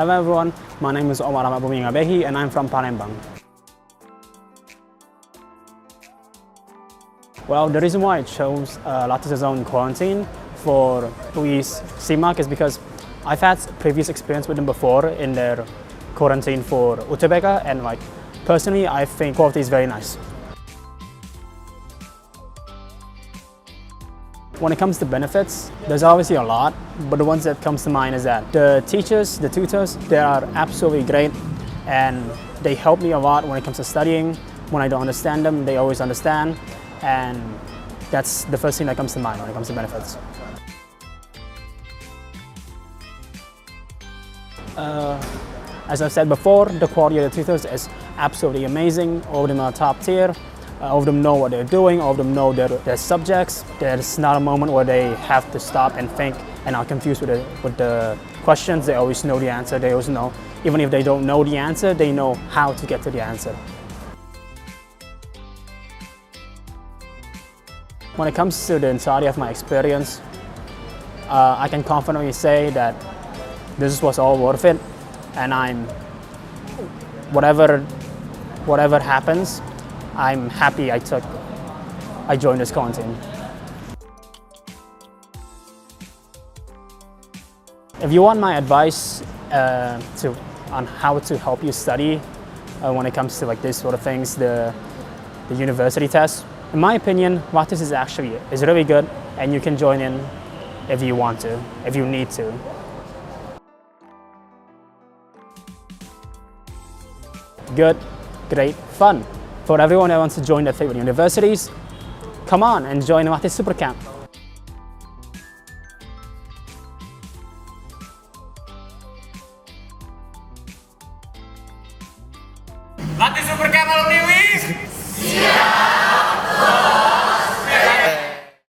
Hello everyone, my name is Omar Menggapai and I'm from Palembang. Well, the reason why I chose Lattice's own quarantine for Luis CMAC is because I've had previous experience with them before in their quarantine for UTBK, and personally I think quality is very nice. When it comes to benefits, there's obviously a lot, but the ones that comes to mind is that the teachers, the tutors, they are absolutely great and they help me a lot when it comes to studying. When I don't understand them, they always understand, and that's the first thing that comes to mind when it comes to benefits. As I've said before, the quality of the tutors is absolutely amazing. All of them are top tier. All of them know what they're doing, all of them know their subjects. There's not a moment where they have to stop and think and are confused with the questions. They always know the answer, they always know. Even if they don't know the answer, they know how to get to the answer. When it comes to the entirety of my experience, I can confidently say that this was all worth it, and whatever happens, I'm happy I joined this quarantine. If you want my advice on how to help you study when it comes to this sort of things, the university test, in my opinion, Lattice is really good, and you can join in if you want to, if you need to. Good, great, fun. For everyone that wants to join their favorite universities, come on and join Lattice Supercamp. Lattice Supercamp Alumni.